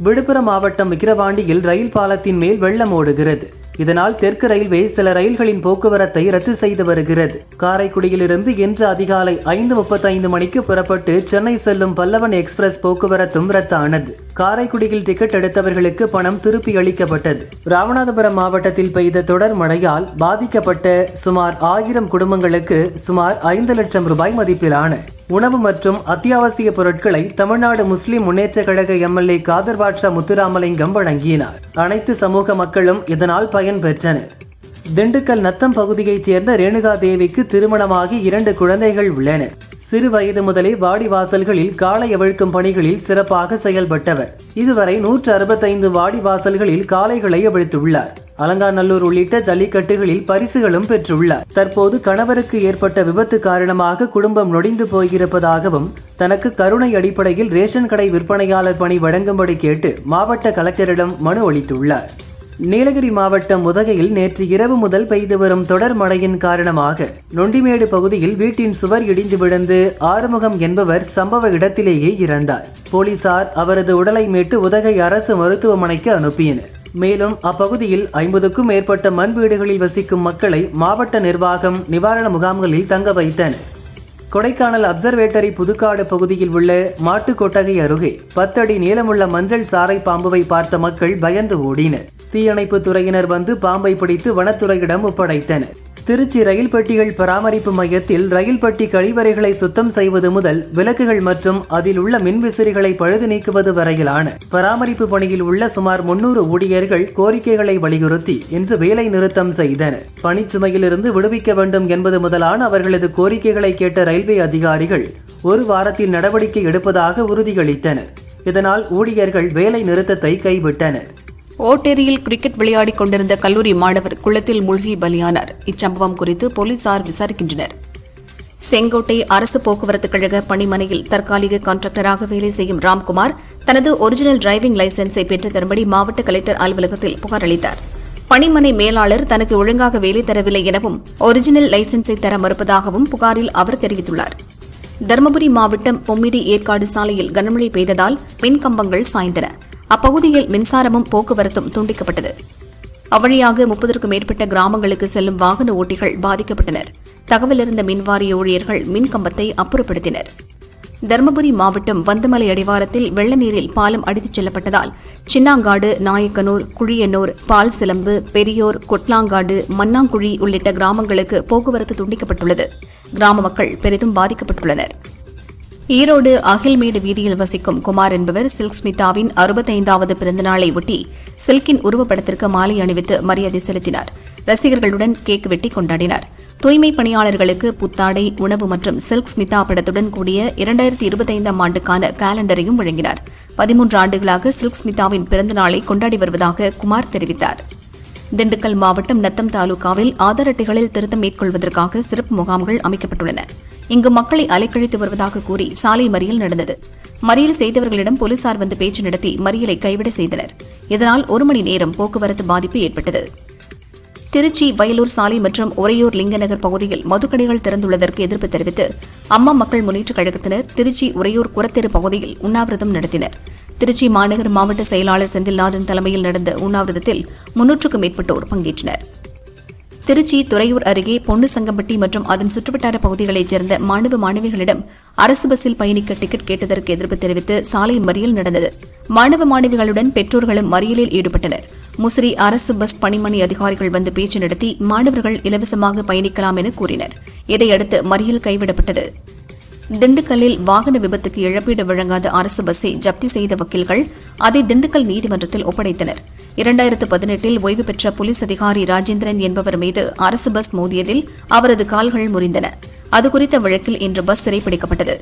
Speaker 5: விழுப்புரம் மாவட்டம் விக்கிரவாண்டியில் ரயில் பாலத்தின் மேல் வெள்ளம் ஓடுகிறது. இதனால் தெற்கு ரயில்வே சில ரயில்களின் போக்குவரத்தை ரத்து செய்து வருகிறது. காரைக்குடியிலிருந்து இன்று அதிகாலை 5:35 மணிக்கு புறப்பட்டு சென்னை செல்லும் பல்லவன் எக்ஸ்பிரஸ் போக்குவரத்தும் ரத்தானது. காரைக்குடியில் டிக்கெட் எடுத்தவர்களுக்கு பணம் திருப்பி அளிக்கப்பட்டது. ராமநாதபுரம் மாவட்டத்தில் பெய்த தொடர் மழையால் பாதிக்கப்பட்ட சுமார் 1000 குடும்பங்களுக்கு சுமார் 5 லட்சம் ரூபாய் மதிப்பிலான உணவு மற்றும் அத்தியாவசிய பொருட்களை தமிழ்நாடு முஸ்லிம் முன்னேற்ற கழக எம்எல்ஏ காதர் பாட்ஷா முத்துராமலிங்கம் வழங்கினார். அனைத்து சமூக மக்களும் இதனால் பயன் பெற்றனர். திண்டுக்கல் நத்தம் பகுதியைச் சேர்ந்த ரேணுகா தேவிக்கு திருமணமாகி 2 குழந்தைகள் உள்ளனர். சிறு வயது முதலே வாடிவாசல்களில் காளை அவிழ்க்கும் பணிகளில் சிறப்பாக செயல்பட்டவர். இதுவரை 165 வாடிவாசல்களில் காளைகளை அவிழ்த்துள்ளார். அலங்காநல்லூர் உள்ளிட்ட ஜல்லிக்கட்டுகளில் பரிசுகளும் பெற்றுள்ளார். தற்போது கணவருக்கு ஏற்பட்ட விபத்து காரணமாக குடும்பம் நொடிந்து போயிருப்பதாகவும் தனக்கு கருணை அடிப்படையில் ரேஷன் கடை விற்பனையாளர் பணி வழங்கும்படி கேட்டு மாவட்ட கலெக்டரிடம் மனு அளித்துள்ளார். நீலகிரி மாவட்டம் உதகையில் நேற்று இரவு முதல் பெய்து வரும் தொடர் மழையின் காரணமாக நொண்டிமேடு பகுதியில் வீட்டின் சுவர் இடிந்து விழுந்து ஆறுமுகம் என்பவர் சம்பவ இடத்திலேயே இறந்தார். போலீசார் அவரது உடலை மீட்டு உதகை அரசு மருத்துவமனைக்கு அனுப்பினர். மேலும் அப்பகுதியில் 50க்கும் மேற்பட்ட மண் வீடுகளில் வசிக்கும் மக்களை மாவட்ட நிர்வாகம் நிவாரண முகாம்களில் தங்க வைத்தனர். கொடைக்கானல் அப்சர்வேட்டரி புதுக்காடு பகுதியில் உள்ள மாட்டு கொட்டகை அருகே 10 அடி நீளமுள்ள மஞ்சள் சாரை பாம்புவை பார்த்த மக்கள் பயந்து ஓடினர். தீயணைப்பு துறையினர் வந்து பாம்பை பிடித்து வனத்துறையிடம் ஒப்படைத்தனர். திருச்சி ரயில் பெட்டிகள் பராமரிப்பு மையத்தில் ரயில் பெட்டி கழிவறைகளை சுத்தம் செய்வது முதல் விளக்குகள் மற்றும் அதில் உள்ள மின்விசிறிகளை பழுது நீக்குவது வரையிலான பராமரிப்பு பணியில் உள்ள சுமார் 300 ஊழியர்கள் கோரிக்கைகளை வலியுறுத்தி இன்று வேலை நிறுத்தம் செய்தனர். பணிச்சுமையிலிருந்து விடுவிக்க வேண்டும் என்பது முதலான அவர்களது கோரிக்கைகளை கேட்ட ரயில்வே அதிகாரிகள் 1 வாரத்தில் நடவடிக்கை எடுப்பதாக உறுதியளித்தனர். இதனால் ஊழியர்கள் வேலை நிறுத்தத்தை கைவிட்டனர்.
Speaker 4: ஓட்டேரியில் கிரிக்கெட் விளையாடிக் கொண்டிருந்த கல்லூரி மாணவர் குளத்தில் மூழ்கி பலியானார். இச்சம்பவம் குறித்து போலீசார் விசாரிக்கின்றனர். செங்கோட்டை அரசு போக்குவரத்து கழக பணிமனையில் தற்காலிக கான்ட்ராக்டராக வேலை செய்யும் ராம்குமார் தனது ஒரிஜினல் டிரைவிங் லைசென்ஸை பெற்றுத் தரும்படி மாவட்ட கலெக்டர் அலுவலகத்தில் புகார் அளித்தார். பணிமனை மேலாளர் தனக்கு ஒழுங்காக வேலை தரவில்லை எனவும் ஒரிஜினல் லைசென்ஸை தர மறுப்பதாகவும் புகாரில் அவர் தெரிவித்துள்ளார். தருமபுரி மாவட்டம் பொம்மிடி ஏற்காடு சாலையில் கனமழை பெய்ததால் மின் கம்பங்கள் சாய்ந்தன. அப்பகுதியில் மின்சாரமும் போக்குவரத்தும் துண்டிக்கப்பட்டது. அவ்வழியாக 30க்கும் மேற்பட்ட கிராமங்களுக்கு செல்லும் வாகன ஓட்டிகள் பாதிக்கப்பட்டனர். தகவலறிந்த மின்வாரிய ஊழியர்கள் மின் கம்பத்தை அப்புறப்படுத்தினர். தருமபுரி மாவட்டம் வந்தமலை அடிவாரத்தில் வெள்ள நீரில் பாலம் அடித்துச் செல்லப்பட்டதால் சின்னாங்காடு, நாயக்கனூர், குழியனூர், பால் சிலம்பு, பெரியோர், கொட்லாங்காடு, மன்னாங்குழி உள்ளிட்ட கிராமங்களுக்கு போக்குவரத்து துண்டிக்கப்பட்டுள்ளது. கிராம மக்கள் பெரிதும் பாதிக்கப்பட்டுள்ளனர். ஈரோடு அகில்மேடு வீதியில் வசிக்கும் குமார் என்பவர் சில்க் ஸ்மிதாவின் 65வது பிறந்தநாளை ஒட்டி சில்கின் உருவப்படத்திற்கு மாலை அணிவித்து மரியாதை செலுத்தினார். ரசிகர்களுடன் கேக் வெட்டி கொண்டாடினார். தூய்மை பணியாளர்களுக்கு புத்தாடை, உணவு மற்றும் சில்க் ஸ்மிதா படத்துடன் கூடிய 2025ஆம் ஆண்டுக்கான காலண்டரையும் வழங்கினார். 13 ஆண்டுகளாக சில்க் ஸ்மிதாவின் பிறந்தநாளை கொண்டாடி வருவதாக குமார் தெரிவித்தார். திண்டுக்கல் மாவட்டம் நத்தம் தாலுகாவில் ஆதார் அட்டைகளில் திருத்தம் மேற்கொள்வதற்காக சிறப்பு முகாம்கள் அமைக்கப்பட்டுள்ளன. இங்கு மக்களை அலைக்கழித்து வருவதாக கூறி சாலை மறியல் நடந்தது. மறியல் செய்தவர்களிடம் போலீசார் வந்து பேச்சு நடத்தி மறியலை கைவிட செய்தனர். இதனால் 1 மணி நேரம் போக்குவரத்து பாதிப்பு ஏற்பட்டது. திருச்சி வயலூர் சாலை மற்றும் உறையூர் லிங்கநகர் பகுதியில் மதுக்கடைகள் திறந்துள்ளதற்கு எதிர்ப்பு தெரிவித்து அம்மா மக்கள் முன்னேற்றக் கழகத்தினர் திருச்சி உறையூர் குரத்தெரு பகுதியில் உண்ணாவிரதம் நடத்தினர். திருச்சி மாநகர் மாவட்ட செயலாளர் செந்தில்நாதன் தலைமையில் நடந்த உண்ணாவிரதத்தில் 300க்கும் மேற்பட்டோர் பங்கேற்றனர். திருச்சி துறையூர் அருகே பொன்னுசங்கம்பட்டி மற்றும் அதன் சுற்றுவட்டார பகுதிகளைச் சேர்ந்த மாணவ மாணவிகளிடம் அரசு பஸ்ஸில் பயணிக்க டிக்கெட் கேட்டதற்கு எதிர்ப்பு தெரிவித்து சாலை மறியல் நடந்தது. மாணவ மாணவிகளுடன் பெற்றோர்களும் மறியலில் ஈடுபட்டனர். முசிறி அரசு பஸ் பணிமனை அதிகாரிகள் வந்து பேச்சு நடத்தி மாணவர்கள் இலவசமாக பயணிக்கலாம் என கூறினர். இதையடுத்து மறியல் கைவிடப்பட்டது. திண்டுக்கல்லில் வாகன விபத்துக்கு இழப்பீடு வழங்காத அரசு பஸ்ஸை ஜப்தி செய்த வக்கீல்கள் அதை திண்டுக்கல் நீதிமன்றத்தில் ஒப்படைத்தனர். 2018இல் ஓய்வு பெற்ற போலீஸ் அதிகாரி ராஜேந்திரன் என்பவர் மீது அரசு பஸ் மோதியதில் அவரது கால்கள் முறிந்தன. அது குறித்த வழக்கில் இன்று பஸ் சிறைப்பிடிக்கப்பட்டது.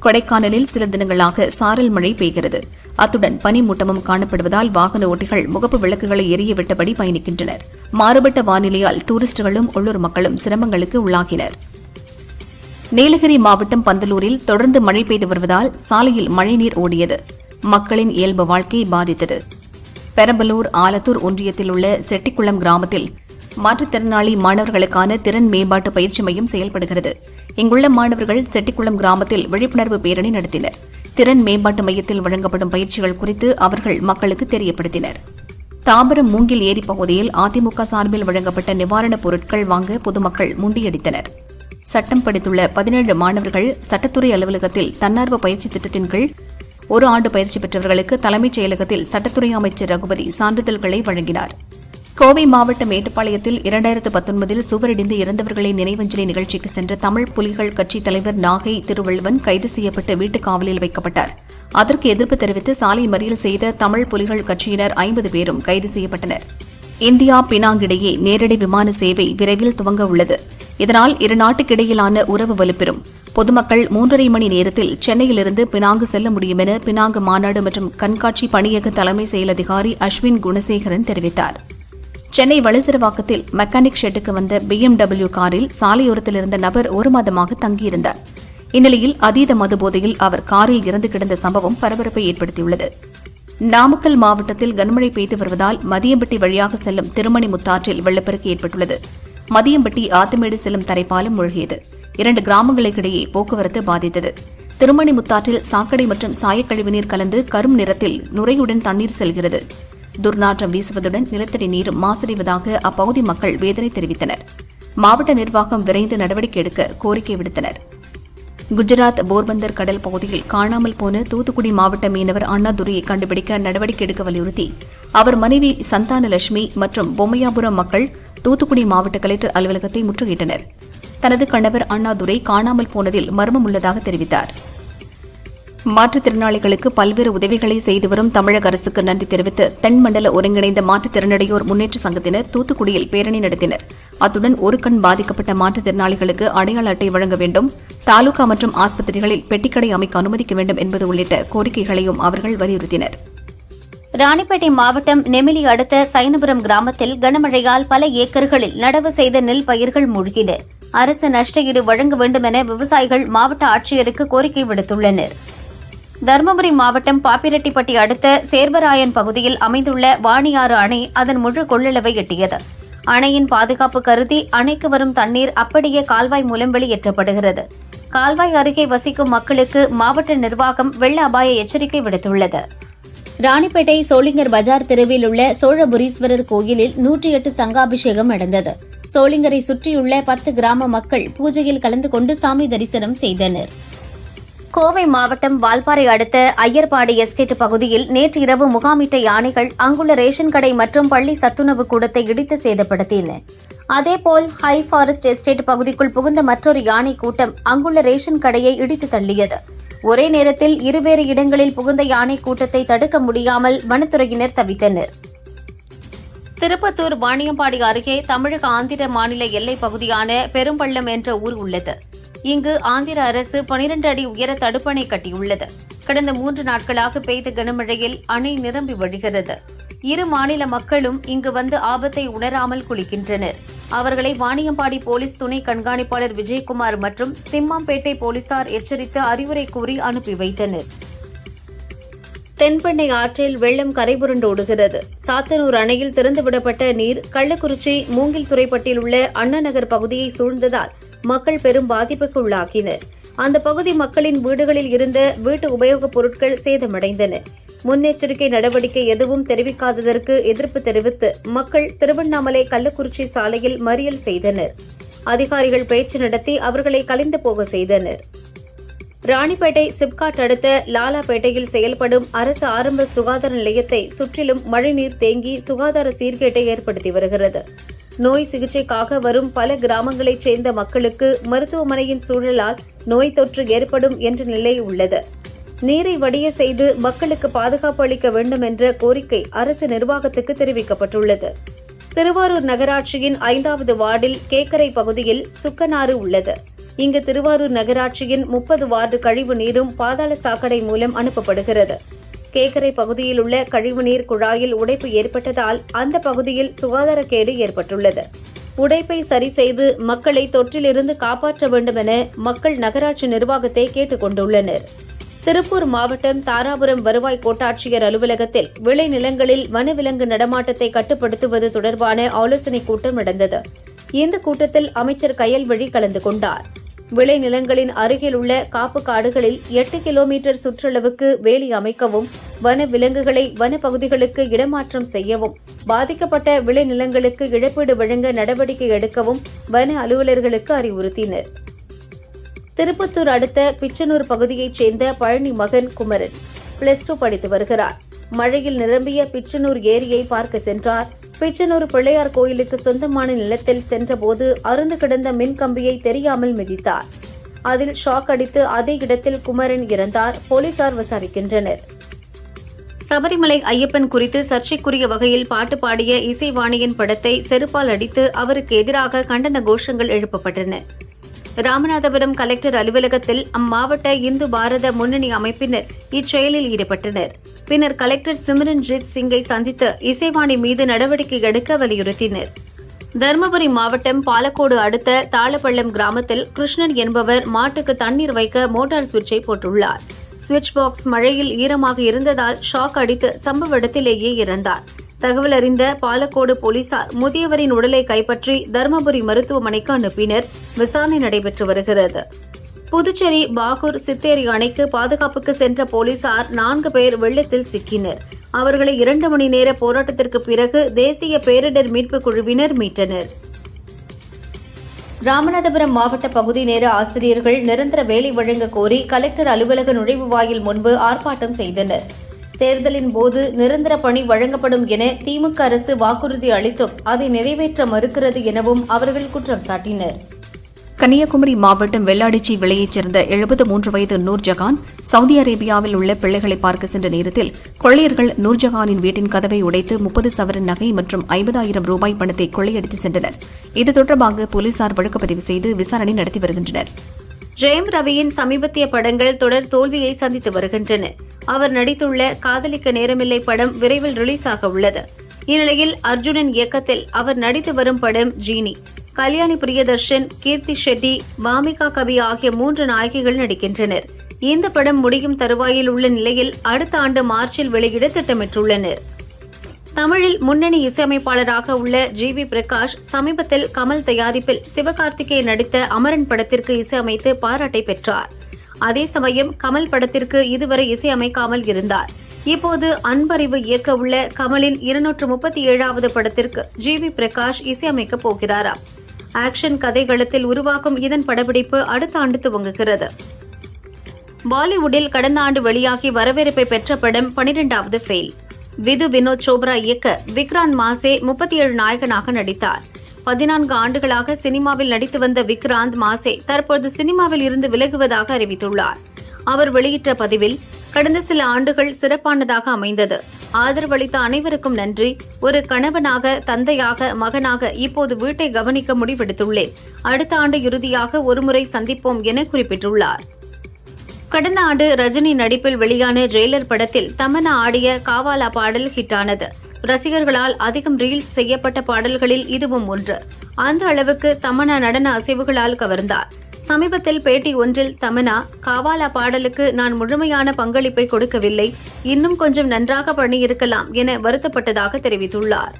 Speaker 4: கொடைக்கானலில் சில தினங்களாக சாரல் மழை பெய்கிறது. அத்துடன் பனிமூட்டமும் காணப்படுவதால் வாகன ஓட்டிகள் முகப்பு விளக்குகளை எரியவிட்டபடி பயணிக்கின்றனர். மாறுபட்ட வானிலையால் டூரிஸ்டுகளும் உள்ளூர் மக்களும் சிரமங்களுக்கு உள்ளாகினர். நீலகிரி மாவட்டம் பந்தலூரில் தொடர்ந்து மழை பெய்து வருவதால் சாலையில் மழைநீர் ஓடியது. மக்களின் இயல்பு வாழ்க்கை பாதித்தது. பெரம்பலூர் ஆலத்தூர் ஒன்றியத்தில் உள்ள செட்டிக்குளம் கிராமத்தில் மாற்றுத்திறனாளி மாணவர்களுக்கான திறன் மேம்பாட்டு பயிற்சி மையம் செயல்படுகிறது. இங்குள்ள மாணவர்கள் செட்டிக்குளம் கிராமத்தில் விழிப்புணர்வு பேரணி நடத்தினர். திறன் மேம்பாட்டு மையத்தில் வழங்கப்படும் பயிற்சிகள் குறித்து அவர்கள் மக்களுக்கு தெரியப்படுத்தினர். தாம்பரம் மூங்கில் ஏரி பகுதியில் அதிமுக சார்பில் வழங்கப்பட்ட நிவாரணப் பொருட்கள் வாங்க பொதுமக்கள் முண்டியடித்தனர். சட்டம் படித்துள்ள 17 மாணவர்கள் சட்டத்துறை அலுவலகத்தில் தன்னார்வ பயிற்சி திட்டத்தின் கீழ் 1 ஆண்டு பயிற்சி பெற்றவர்களுக்கு தலைமைச் செயலகத்தில் சட்டத்துறை அமைச்சர் ரகுபதி சான்றிதழ்களை வழங்கினார். கோவை மாவட்டம் மேட்டுப்பாளையத்தில் 2019இல் சுவரடிந்து இறந்தவர்களை நினைவஞ்சலி நிகழ்ச்சிக்கு சென்ற தமிழ் புலிகள் கட்சித் தலைவர் நாகை திருவள்ளுவன் கைது செய்யப்பட்டு வீட்டுக் காவலில் வைக்கப்பட்டார். அதற்கு எதிர்ப்பு தெரிவித்து சாலை மறியல் செய்த தமிழ் புலிகள் கட்சியினர் 50 பேரும் கைது செய்யப்பட்டனர். இந்தியா பினாங் இடையே நேரடி விமான சேவை விரைவில் துவங்க உள்ளது. இதனால் இரு நாட்டுக்கிடையிலான உறவு வலுப்பெறும். பொதுமக்கள் 3.5 மணி நேரத்தில் சென்னையிலிருந்து பினாங்கு செல்ல முடியும் என பினாங்கு மாநாடு மற்றும் கண்காட்சி பணியக தலைமை செயல் அதிகாரி அஸ்வின் குணசேகரன் தெரிவித்தார். சென்னை வளசரவாக்கத்தில் மெக்கானிக் ஷெட்டுக்கு வந்த BMW காரில் சாலையோரத்தில் இருந்த நபர் 1 மாதமாக தங்கியிருந்தார். இந்நிலையில் அதீத மதுபோதையில் அவர் காரில் இறந்து கிடந்த சம்பவம் பரபரப்பை ஏற்படுத்தியுள்ளது. நாமக்கல் மாவட்டத்தில் கனமழை பெய்து வருவதால் மதியம்பட்டி வழியாக செல்லும் திருமணி முத்தாற்றில் வெள்ளப்பெருக்கு ஏற்பட்டுள்ளது. மதியம்பட்டி ஆத்துமேடு செல்லும் தரைப்பாலம் மூழ்கியது. 2 கிராமங்களுக்கிடையே போக்குவரத்து பாதித்தது. திருமணி முத்தாற்றில் சாக்கடை மற்றும் சாயக்கழிவுநீர் கலந்து கரும் நிறத்தில் நுரையுடன் தண்ணீர் செல்கிறது. துர்நாற்றம் வீசுவதுடன் நிலத்தடி நீரும் மாசடைவதாக அப்பகுதி மக்கள் வேதனை தெரிவித்தனர். மாவட்ட நிர்வாகம் விரைந்து நடவடிக்கை எடுக்க கோரிக்கை விடுத்தனர். குஜராத் போர்பந்தர் கடல் பகுதியில் காணாமல் போன தூத்துக்குடி மாவட்ட மீனவர் அண்ணாதுரையை கண்டுபிடிக்க நடவடிக்கை எடுக்க வலியுறுத்தி அவர் மனைவி சந்தானலட்சுமி மற்றும் பொம்மையாபுரம் மக்கள் தூத்துக்குடி மாவட்ட கலெக்டர் அலுவலகத்தை முற்றுகையிட்டனர். தனது கணவர் அண்ணாதுரை காணாமல் போனதில் மர்மம் உள்ளதாக தெரிவித்தார். மாற்றுத்திறனாளிகளுக்கு பல்வேறு உதவிகளை செய்து வரும் தமிழக அரசுக்கு நன்றி தெரிவித்து தென்மண்டல ஒருங்கிணைந்த மாற்றுத்திறனடையோர் முன்னேற்ற சங்கத்தினர் தூத்துக்குடியில் பேரணி நடத்தினர். அத்துடன் ஒரு கண் பாதிக்கப்பட்ட மாற்றுத்திறனாளிகளுக்கு அடையாள அட்டை வழங்க வேண்டும், தாலுகா மற்றும் ஆஸ்பத்திரிகளில் பெட்டிக்கடை அமைக்க அனுமதிக்க வேண்டும் என்பது உள்ளிட்ட கோரிக்கைகளையும் அவர்கள் வலியுறுத்தினர்.
Speaker 2: ராணிப்பேட்டை மாவட்டம் நெமிலி அடுத்த சைனபுரம் கிராமத்தில் கனமழையால் பல ஏக்கர்களில் நடவு செய்த நெல் பயிர்கள் மூழ்கின. அரசு நஷ்டஈடு வழங்க வேண்டும் என விவசாயிகள் மாவட்ட ஆட்சியருக்கு கோரிக்கை விடுத்துள்ளனர். தருமபுரி மாவட்டம் பாப்பிரெட்டிப்பட்டி அடுத்த சேர்வராயன் பகுதியில் அமைந்துள்ள வாணியாறு அணை அதன் முழு கொள்ளளவை எட்டியது. அணையின் பாதுகாப்பு கருதி அணைக்கு வரும் தண்ணீர் அப்படியே கால்வாய் மூலம் வெளியேற்றப்படுகிறது. கால்வாய் அருகே வசிக்கும் மக்களுக்கு மாவட்ட நிர்வாகம் வெள்ள அபாய எச்சரிக்கை விடுத்துள்ளது. ராணிப்பேட்டை சோளிங்கர் பஜார் தெருவில் உள்ள சோழபுரீஸ்வரர் கோயிலில் 108 சங்காபிஷேகம் நடந்தது. சோளிங்கரை சுற்றியுள்ள 10 கிராம மக்கள் பூஜையில் கலந்து கொண்டு சாமி தரிசனம் செய்தனர். கோவை மாவட்டம் வால்பாறை அடுத்த ஐயர்பாடி எஸ்டேட் பகுதியில் நேற்று இரவு முகாமிட்ட யானைகள் அங்குள்ள ரேஷன் கடை மற்றும் பள்ளி சத்துணவு கூடத்தை இடித்து சேதப்படுத்தின. அதேபோல் ஹை ஃபாரஸ்ட் எஸ்டேட் பகுதிக்குள் புகுந்த மற்றொரு யானை கூட்டம் அங்குள்ள ரேஷன் கடையை இடித்து தள்ளியது. ஒரே நேரத்தில் இருவேறு இடங்களில் புகுந்த யானை கூட்டத்தை தடுக்க முடியாமல் வனத்துறையினர் தவித்தனர். திருப்பத்தூர் வாணியம்பாடி அருகே தமிழக ஆந்திர மாநில எல்லைப் பகுதியான பெரும்பள்ளம் என்ற ஊர் உள்ளது. இங்கு ஆந்திர அரசு 12 அடி உயர தடுப்பணை கட்டியுள்ளது. கடந்த 3 நாட்களாக பெய்த கனமழையில் அணை நிரம்பி வழிகிறது. இரு மாநில மக்களும் இங்கு வந்து ஆபத்தை உணராமல் குளிக்கின்றனர். அவர்களை வாணியம்பாடி போலீஸ் துணை கண்காணிப்பாளர் விஜயகுமார் மற்றும் திம்மாம்பேட்டை போலீசார் எச்சரித்து அறிவுரை கூறி அனுப்பி வைத்தனர். தென்பெண்ணை ஆற்றில் வெள்ளம் கரைபுரண்டோடுகிறது. சாத்தனூர் அணையில் திறந்துவிடப்பட்ட நீர் கள்ளக்குறிச்சி மூங்கில்துறைப்பட்டில் உள்ள அண்ணாநகர் பகுதியை சூழ்ந்ததால் மக்கள் பெரும் பாதிப்புக்கு உள்ளாகினர். அந்த பகுதி மக்களின் வீடுகளில் இருந்த வீட்டு உபயோகப் பொருட்கள் சேதமடைந்தன. முன்னெச்சரிக்கை நடவடிக்கை எதுவும் தெரிவிக்காததற்கு எதிர்ப்பு தெரிவித்து மக்கள் திருவண்ணாமலை கள்ளக்குறிச்சி சாலையில் மறியல் செய்தனர். அதிகாரிகள் பேச்சு நடத்தி அவர்களை கலைந்து போக செய்தனர். ராணிப்பேட்டை சிப்காட் அடுத்த லாலாப்பேட்டையில் செயல்படும் அரசு ஆரம்ப சுகாதார நிலையத்தை சுற்றிலும் மழைநீர் தேங்கி சுகாதார சீர்கேட்டை ஏற்படுத்தி வருகிறது. நோய் சிகிச்சைக்காக வரும் பல கிராமங்களைச் சேர்ந்த மக்களுக்கு மருத்துவமனையின் சூழலால் நோய் தொற்று ஏற்படும் என்ற நிலை உள்ளது. நீரை வடிய செய்து மக்களுக்கு பாதுகாப்பு அளிக்க வேண்டும் என்ற கோரிக்கை அரசு நிர்வாகத்துக்கு தெரிவிக்கப்பட்டுள்ளது. திருவாரூர் நகராட்சியின் 5வது வார்டில் கேக்கரை பகுதியில் சுக்கனாறு உள்ளது. இங்கு திருவாரூர் நகராட்சியின் 30 வார்டு கழிவு நீரும் பாதாள சாக்கடை மூலம் அனுப்பப்படுகிறது. கேக்கரை பகுதியில் உள்ள கழிவுநீர் குழாயில் உடைப்பு ஏற்பட்டதால் அந்த பகுதியில் சுகாதாரக்கேடு ஏற்பட்டுள்ளது. உடைப்பை சரி செய்து மக்களை தொற்றிலிருந்து காப்பாற்ற வேண்டும் என மக்கள் நகராட்சி நிர்வாகத்தை கேட்டுக் கொண்டுள்ளனர். திருப்பூர் மாவட்டம் தாராபுரம் வருவாய் கோட்டாட்சியர் அலுவலகத்தில் விளைநிலங்களில் வனவிலங்கு நடமாட்டத்தை கட்டுப்படுத்துவது தொடர்பான ஆலோசனைக் கூட்டம் நடந்தது. இந்த கூட்டத்தில் அமைச்சர் கயல்விழி கலந்து கொண்டார். விளைநிலங்களின் அருகில் உள்ள காப்பு காடுகளில் 8 கிலோமீட்டர் சுற்றளவுக்கு வேலி அமைக்கவும், வன விலங்குகளை வனப்பகுதிகளுக்கு இடமாற்றம் செய்யவும், பாதிக்கப்பட்ட விளைநிலங்களுக்கு இழப்பீடு வழங்க நடவடிக்கை எடுக்கவும் வன அலுவலர்களுக்கு அறிவுறுத்தினர். திருப்பத்தூர் அடுத்த பிச்சனூர் பகுதியைச் சேர்ந்த பழனி மகன் குமரன் +2 படித்து வருகிறார். மழையில் நிரம்பிய பிச்சனூர் ஏரியை பார்க்க சென்றார். பிச்சனூர் பிள்ளையார் கோயிலுக்கு சொந்தமான நிலத்தில் சென்றபோது அறுந்து கிடந்த மின்கம்பியை தெரியாமல் மிதித்தார். அதில் ஷாக் அடித்து அதே இடத்தில் குமரன் இறந்தார். போலீசார் விசாரிக்கின்றனர். சபரிமலை ஐயப்பன் குறித்து சர்ச்சைக்குரிய வகையில் பாட்டு பாடிய இசைவாணியின் படத்தை செருப்பால் அடித்து அவருக்கு எதிராக கண்டன கோஷங்கள் எழுப்பப்பட்டன. ராமநாதபுரம் கலெக்டர் அலுவலகத்தில் அம்மாவட்ட இந்து பாரத முன்னணி அமைப்பினர் இச்செயலில் ஈடுபட்டனர். பின்னர் கலெக்டர் சிம்ரன்ஜித் சிங்கை சந்தித்து இசைவாணி மீது நடவடிக்கை எடுக்க வலியுறுத்தினர். தருமபுரி மாவட்டம் பாலக்கோடு அடுத்த தாளப்பள்ளம் கிராமத்தில் கிருஷ்ணன் என்பவர் மாட்டுக்கு தண்ணீர் வைக்க மோட்டார் சுவிட்சை போட்டுள்ளார். சுவிட்ச் பாக்ஸ் மழையில் ஈரமாக இருந்ததால் ஷாக் அடித்து சம்பவ இடத்திலேயே இறந்தார். தகவல் அறிந்த பாலக்கோடு போலீசார் முதியவரின் உடலை கைப்பற்றி தருமபுரி மருத்துவமனைக்கு அனுப்பினர். விசாரணை நடைபெற்று வருகிறது. புதுச்சேரி பாகூர் சித்தேரி அணைக்கு பாதுகாப்புக்கு சென்ற போலீசார் 4 பேர் வெள்ளத்தில் சிக்கினர். அவர்களை 2 மணி நேர போராட்டத்திற்கு பிறகு தேசிய பேரிடர் மீட்புக் குழுவினர் மீட்டனர். ராமநாதபுரம் மாவட்ட பகுதி நேர ஆசிரியர்கள் நிரந்தர வேலை வழங்க கோரி கலெக்டர் அலுவலக நுழைவு வாயில் முன்பு ஆர்ப்பாட்டம் செய்தனர். தேர்தலின் போது நிரந்தர பணி வழங்கப்படும் என திமுக அரசு வாக்குறுதி அளித்தும் அதை நிறைவேற்ற மறுக்கிறது எனவும் அவர்கள் குற்றம் சாட்டினர்.
Speaker 4: கன்னியாகுமரி மாவட்டம் வெள்ளாடிச்சி விலையைச் சேர்ந்த 73 வயது நூர்ஜஹான் சவுதி அரேபியாவில் உள்ள பிள்ளைகளை பார்க்க சென்ற நேரத்தில் கொள்ளையர்கள் நூர்ஜஹானின் வீட்டின் கதவை உடைத்து 30 சவரன் நகை மற்றும் 50,000 ரூபாய் பணத்தை கொள்ளையடித்து சென்றனர். இது தொடர்பாக போலீசார் வழக்கு பதிவு செய்து விசாரணை நடத்தி வருகின்றனர்.
Speaker 2: ஜெயம் ரவியின் சமீபத்திய படங்கள் தொடர் தோல்வியை சந்தித்து வருகின்றன. அவர் நடித்துள்ள காதலிக்க நேரமில்லை படம் விரைவில் ரிலீஸ் ஆக உள்ளது. இந்நிலையில் அர்ஜுனன் இயக்கத்தில் அவர் நடித்து வரும் படம் ஜீனி. கல்யாணி பிரியதர்ஷன், கீர்த்தி ஷெட்டி, வாமிகா கவி ஆகிய 3 நாயகிகள் நடிக்கின்றனர். இந்த படம் முடியும் தருவாயில் உள்ள நிலையில் அடுத்த ஆண்டு மார்ச்சில் வெளியிட திட்டமிட்டுள்ளனர். தமிழில் முன்னணி இசையமைப்பாளராக உள்ள ஜி.வி. பிரகாஷ் சமீபத்தில் கமல் தயாரிப்பில் சிவகார்த்திகேயன் நடித்த அமரன் படத்திற்கு இசையமைத்து பாராட்டை பெற்றார். அதே சமயம் கமல் படத்திற்கு இதுவரை இசையமைக்காமல் இருந்தார். இப்போது அன்பறிவு இயக்க உள்ள கமலின் 237வது படத்திற்கு ஜி.வி. பிரகாஷ் இசையமைக்கப் போகிறாராம். ஆக்ஷன் கதைகளத்தில் உருவாக்கும் இதன் படப்பிடிப்பு அடுத்த ஆண்டு துவங்குகிறது. பாலிவுட்டில் கடந்த ஆண்டு வெளியாகி வரவேற்பை பெற்ற படம் 12வது ஃபெயில். விது வினோத் சோப்ரா இயக்க விக்ராந்த் மாசே 37 நாயகனாக நடித்தார். 14 ஆண்டுகளாக சினிமாவில் நடித்து வந்த விக்ராந்த் மாசே தற்போது சினிமாவில் இருந்து விலகுவதாக அறிவித்துள்ளார். அவர் வெளியிட்ட பதிவில், கடந்த சில ஆண்டுகள் சிறப்பானதாக அமைந்தது. ஆதரவளித்த அனைவருக்கும் நன்றி. ஒரு கணவனாக, தந்தையாக, மகனாக இப்போது வீட்டை கவனிக்க முடிவெடுத்துள்ளேன். அடுத்த ஆண்டு இறுதியாக ஒருமுறை சந்திப்போம் என குறிப்பிட்டுள்ளார். கடந்த ஆண்டு ரஜினி நடிப்பில் வெளியான ஜெயிலர் படத்தில் தமன்னா ஆடிய காவாலா பாடல் ஹிட்டானது. ரசிகர்களால் அதிகம் ரீல்ஸ் செய்யப்பட்ட பாடல்களில் இதுவும் ஒன்று. அந்த அளவுக்கு தமன்னா நடன அசைவுகளால் கவர்ந்தார். சமீபத்தில் பேட்டி ஒன்றில் தமன்னா, காவாலா பாடலுக்கு நான் முழுமையான பங்களிப்பை கொடுக்கவில்லை, இன்னும் கொஞ்சம் நன்றாக பண்ணியிருக்கலாம் என வருத்தப்பட்டதாக தெரிவித்துள்ளார்.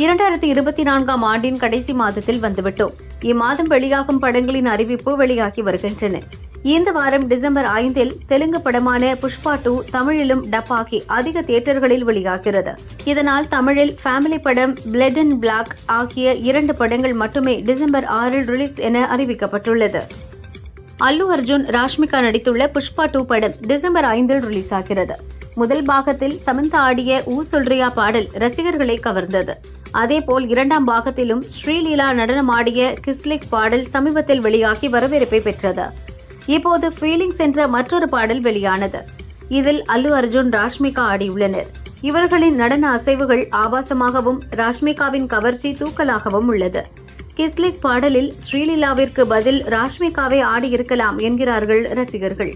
Speaker 2: 2024ஆம் ஆண்டின் கடைசி மாதத்தில் வந்துவிட்டோம். இம்மாதம் வெளியாகும் படங்களின் அறிவிப்பு வெளியாகி வருகின்றன. இந்த வாரம் டிசம்பர் 5இல் தெலுங்கு படமான புஷ்பா 2 தமிழிலும் டப் ஆகி அதிக தியேட்டர்களில் வெளியாகிறது. இதனால் தமிழில் ஃபேமிலி படம் பிளட் அண்ட் பிளாக் ஆகிய 2 படங்கள் மட்டுமே டிசம்பர் 6இல் ரிலீஸ் என அறிவிக்கப்பட்டுள்ளது. அல்லு அர்ஜுன், ராஷ்மிகா நடித்துள்ள புஷ்பா 2 படம் டிசம்பர் 5இல் ரிலீஸ் ஆகிறது. முதல் பாகத்தில் சமந்தா ஆடிய ஊ சொல்றியா பாடல் ரசிகர்களை கவர்ந்தது. அதேபோல் 2ஆம் பாகத்திலும் ஸ்ரீலீலா நடனமாடிய கிஸ்லிக் பாடல் சமீபத்தில் வெளியாகி வரவேற்பை பெற்றது. இப்போது ஃபீலிங்ஸ் என்ற மற்றொரு பாடல் வெளியானது. இதில் அல்லு அர்ஜுன், ராஷ்மிகா ஆடியுள்ளனர். இவர்களின் நடன அசைவுகள் ஆபாசமாகவும் ராஷ்மிகாவின் கவர்ச்சி தூக்கலாகவும் உள்ளது. கிஸ்லிக் பாடலில் ஸ்ரீலீலாவிற்கு பதில் ராஷ்மிகாவை ஆடியிருக்கலாம் என்கிறார்கள் ரசிகர்கள்.